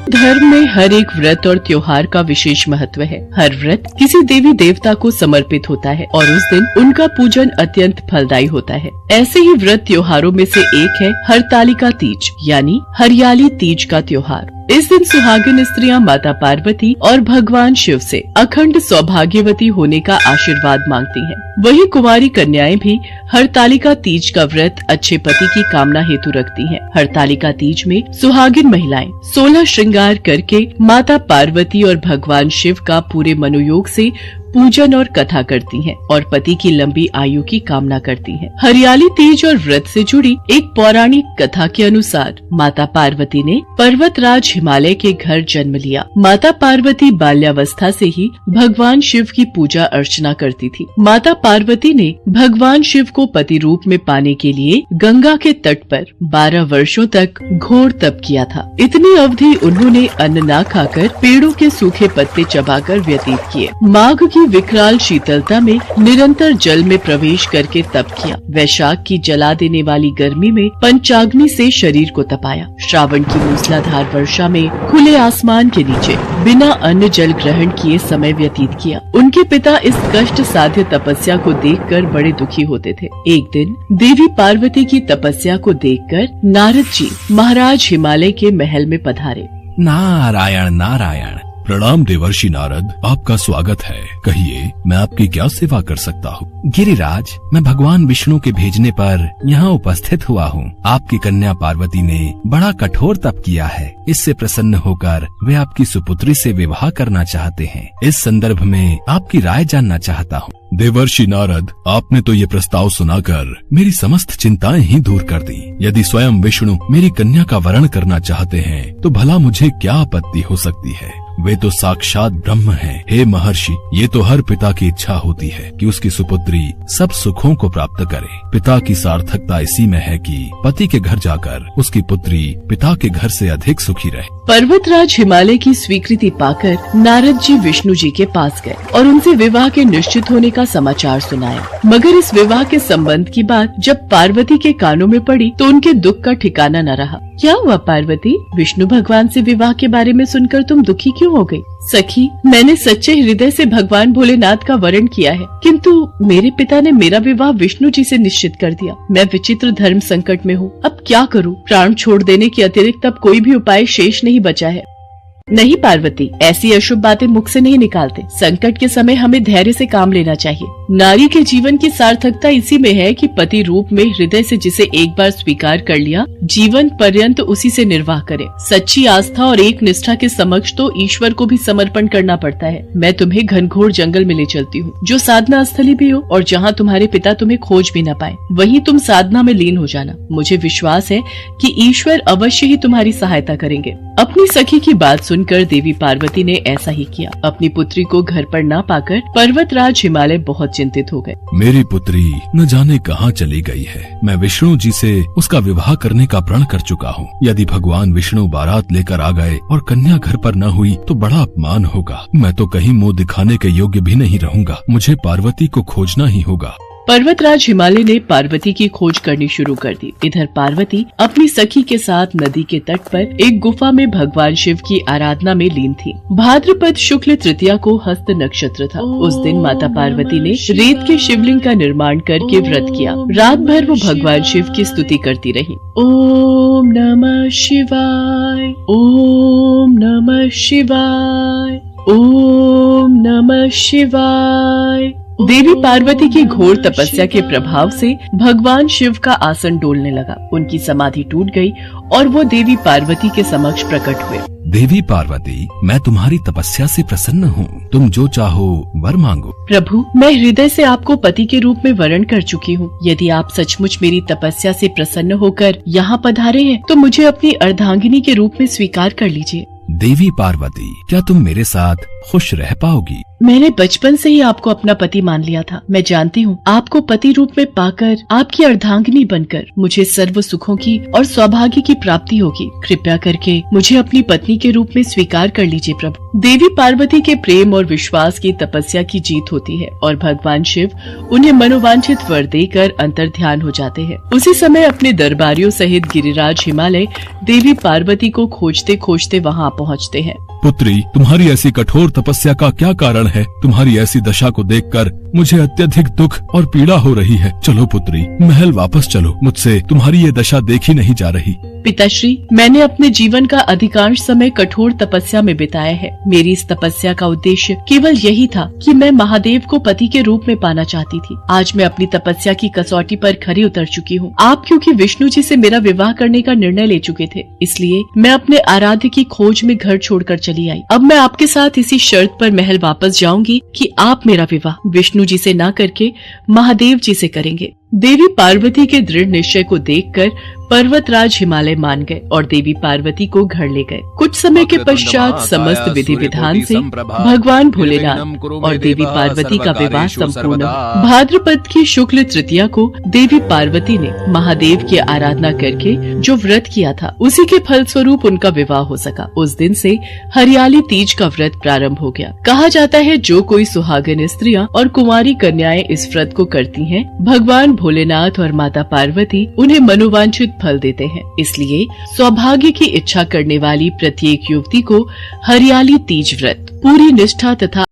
धर्म में हर एक व्रत और त्योहार का विशेष महत्व है। हर व्रत किसी देवी देवता को समर्पित होता है और उस दिन उनका पूजन अत्यंत फलदायी होता है। ऐसे ही व्रत त्योहारों में से एक है हरतालिका तीज यानी हरियाली तीज का त्योहार। इस दिन सुहागिन स्त्रियां माता पार्वती और भगवान शिव से अखंड सौभाग्यवती होने का आशीर्वाद मांगती हैं। वही कुंवारी कन्याएं भी हरतालिका तीज का व्रत अच्छे पति की कामना हेतु रखती हैं। हरतालिका तीज में सुहागिन महिलाएं 16 श्रृंगार करके माता पार्वती और भगवान शिव का पूरे मनोयोग से पूजन और कथा करती हैं और पति की लंबी आयु की कामना करती हैं। हरियाली तीज और व्रत से जुड़ी एक पौराणिक कथा के अनुसार माता पार्वती ने पर्वतराज हिमालय के घर जन्म लिया। माता पार्वती बाल्यावस्था से ही भगवान शिव की पूजा अर्चना करती थी। माता पार्वती ने भगवान शिव को पति रूप में पाने के लिए गंगा के तट पर 12 वर्षों तक घोर तप किया था। इतनी अवधि उन्होंने अन्न न खाकर पेड़ों के सूखे पत्ते चबाकर व्यतीत किए। माघ की विकराल शीतलता में निरंतर जल में प्रवेश करके तप किया। वैशाख की जला देने वाली गर्मी में पंचाग्नि से शरीर को तपाया। श्रावण की मूसलाधार वर्षा में खुले आसमान के नीचे बिना अन्न जल ग्रहण किए समय व्यतीत किया। उनके पिता इस कष्ट साध्य तपस्या को देखकर बड़े दुखी होते थे। एक दिन देवी पार्वती की तपस्या को देखकर नारद जी महाराज हिमालय के महल में पधारे। नारायण नारायण। प्रणाम देवर्षि नारद, आपका स्वागत है। कहिए, मैं आपकी क्या सेवा कर सकता हूँ? गिरिराज, मैं भगवान विष्णु के भेजने पर यहाँ उपस्थित हुआ हूँ। आपकी कन्या पार्वती ने बड़ा कठोर तप किया है। इससे प्रसन्न होकर वे आपकी सुपुत्री से विवाह करना चाहते हैं। इस संदर्भ में आपकी राय जानना चाहता हूँ। देवर्षि नारद, आपने तो ये प्रस्ताव सुनाकर मेरी समस्त चिंताएं ही दूर कर दी। यदि स्वयं विष्णु मेरी कन्या का वरण करना चाहते हैं तो भला मुझे क्या आपत्ति हो सकती है? वे तो साक्षात ब्रह्म हैं। हे महर्षि, ये तो हर पिता की इच्छा होती है कि उसकी सुपुत्री सब सुखों को प्राप्त करे। पिता की सार्थकता इसी में है कि पति के घर जाकर उसकी पुत्री पिता के घर से अधिक सुखी रहे। पर्वतराज हिमालय की स्वीकृति पाकर नारद जी विष्णु जी के पास गए और उनसे विवाह के निश्चित होने का समाचार सुनाया। मगर इस विवाह के संबंध की बात जब पार्वती के कानों में पड़ी तो उनके दुख का ठिकाना न रहा। क्या हुआ पार्वती? विष्णु भगवान से विवाह के बारे में सुनकर तुम दुखी क्यों हो गई? सखी, मैंने सच्चे हृदय से भगवान भोलेनाथ का वरण किया है, किंतु मेरे पिता ने मेरा विवाह विष्णु जी से निश्चित कर दिया। मैं विचित्र धर्म संकट में हूँ। अब क्या करूँ? प्राण छोड़ देने के अतिरिक्त अब कोई भी उपाय शेष नहीं बचा है। नहीं पार्वती, ऐसी अशुभ बातें मुख से नहीं निकालते। संकट के समय हमें धैर्य से काम लेना चाहिए। नारी के जीवन की सार्थकता इसी में है कि पति रूप में हृदय से जिसे एक बार स्वीकार कर लिया, जीवन पर्यंत उसी से निर्वाह करे। सच्ची आस्था और एक निष्ठा के समक्ष तो ईश्वर को भी समर्पण करना पड़ता है। मैं तुम्हें घनघोर जंगल में ले चलती हूँ, जो साधना स्थली भी हो, और जहाँ तुम्हारे पिता तुम्हें खोज भी न पाए, वहीं तुम साधना में लीन हो जाना। मुझे विश्वास है कि ईश्वर अवश्य ही तुम्हारी सहायता करेंगे। अपनी सखी की बात सुनकर देवी पार्वती ने ऐसा ही किया। अपनी पुत्री को घर पर न पाकर पर्वतराज हिमालय बहुत चिंतित हो गए। मेरी पुत्री न जाने कहाँ चली गई है। मैं विष्णु जी से उसका विवाह करने का प्रण कर चुका हूँ। यदि भगवान विष्णु बारात लेकर आ गए और कन्या घर पर न हुई तो बड़ा अपमान होगा। मैं तो कहीं मुंह दिखाने के योग्य भी नहीं रहूंगा। मुझे पार्वती को खोजना ही होगा। पर्वतराज हिमालय ने पार्वती की खोज करनी शुरू कर दी। इधर पार्वती अपनी सखी के साथ नदी के तट पर एक गुफा में भगवान शिव की आराधना में लीन थी। भाद्रपद शुक्ल तृतीया को हस्त नक्षत्र था। उस दिन माता पार्वती ने रेत के शिवलिंग का निर्माण करके व्रत किया। रात भर वो भगवान शिव की स्तुति करती रही। ओम नमः शिवाय, ओम नमः शिवाय, ओम नमः शिवाय। देवी पार्वती की घोर तपस्या के प्रभाव से भगवान शिव का आसन डोलने लगा। उनकी समाधि टूट गई और वो देवी पार्वती के समक्ष प्रकट हुए। देवी पार्वती, मैं तुम्हारी तपस्या से प्रसन्न हूँ। तुम जो चाहो वर मांगो। प्रभु, मैं हृदय से आपको पति के रूप में वरण कर चुकी हूँ। यदि आप सचमुच मेरी तपस्या से प्रसन्न होकर यहाँ पधारे हैं तो मुझे अपनी अर्धांगिनी के रूप में स्वीकार कर लीजिए। देवी पार्वती, क्या तुम मेरे साथ खुश रह पाओगी? मैंने बचपन से ही आपको अपना पति मान लिया था। मैं जानती हूँ आपको पति रूप में पाकर, आपकी अर्धांगिनी बनकर मुझे सर्व सुखों की और सौभाग्य की प्राप्ति होगी। कृपया करके मुझे अपनी पत्नी के रूप में स्वीकार कर लीजिए प्रभु। देवी पार्वती के प्रेम और विश्वास की तपस्या की जीत होती है और भगवान शिव उन्हें मनोवांछित वर देकर अंतर्ध्यान हो जाते हैं। उसी समय अपने दरबारियों सहित गिरिराज हिमालय देवी पार्वती को खोजते खोजते वहाँ पहुँचते हैं। पुत्री, तुम्हारी ऐसी कठोर तपस्या का क्या कारण है? तुम्हारी ऐसी दशा को देखकर मुझे अत्यधिक दुख और पीड़ा हो रही है। चलो पुत्री, महल वापस चलो। मुझसे तुम्हारी ये दशा देखी नहीं जा रही। पिताश्री, मैंने अपने जीवन का अधिकांश समय कठोर तपस्या में बिताया है। मेरी इस तपस्या का उद्देश्य केवल यही था कि मैं महादेव को पति के रूप में पाना चाहती थी। आज मैं अपनी तपस्या की कसौटी पर खरी उतर चुकी हूँ। आप क्योंकि विष्णु जी से मेरा विवाह करने का निर्णय ले चुके थे, इसलिए मैं अपने आराध्य की खोज में घर छोड़कर चली आई। अब मैं आपके साथ इसी शर्त पर महल वापस जाऊंगी कि आप मेरा विवाह विष्णु जी से न करके महादेव जी से करेंगे। देवी पार्वती के दृढ़ निश्चय को देखकर पर्वतराज हिमालय मान गए और देवी पार्वती को घर ले गए। कुछ समय के पश्चात समस्त विधि विधान से भगवान भोलेनाथ और देवी पार्वती का विवाह संपूर्ण हुआ। भाद्रपद की शुक्ल तृतीया को देवी पार्वती ने महादेव की आराधना करके जो व्रत किया था, उसी के फल स्वरूप उनका विवाह हो सका। उस दिन से हरियाली तीज का व्रत प्रारंभ हो गया। कहा जाता है जो कोई सुहागन स्त्रियां और कुंवारी कन्याएं इस व्रत को करती हैं, भगवान भोलेनाथ और माता पार्वती उन्हें मनोवांछित फल देते हैं। इसलिए सौभाग्य की इच्छा करने वाली प्रत्येक युवती को हरियाली तीज व्रत पूरी निष्ठा तथा